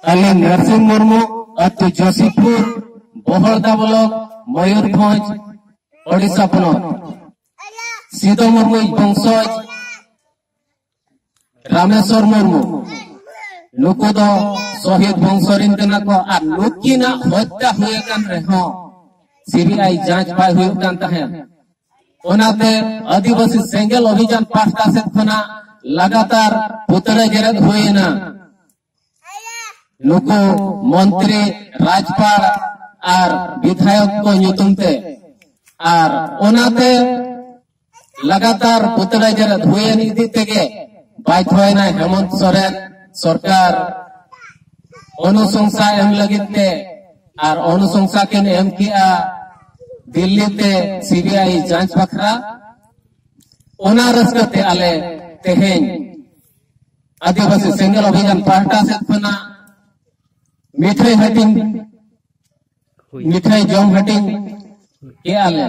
Ali Narasimha Murmu अतु Joshipur बोहरदा block Mayurbhanj Odisha पनत Sido Murmu वंशज रामेश्वर मुर्मू नुकु दो शहीद वंशरिन कना को आर नुकिना हत्या हुए कान रेहो सीबीआई जांच पाई हुई कान तहे ओनाते आदिवासी सेंगल अभियान पास्ता से खना लगातार पुतरे जरद हुएना नुकु मंत्री राजपाल आर विधायक को नुतुमते आर ओनाते लगातार पुतरे जरद हुए निधि तेगे बाइथोयना हेमंत सोरेन सरकार अनुशंसा एम लगिते आर अनुशंसा के एम किया दिल्ली ते सीबीआई जांच बखरा ओना रस्कते आले तेहेन आदिवासी सेंगल अभियान पार्टा से खना मिठाई हटिंग मिठाई जम हटिंग के आले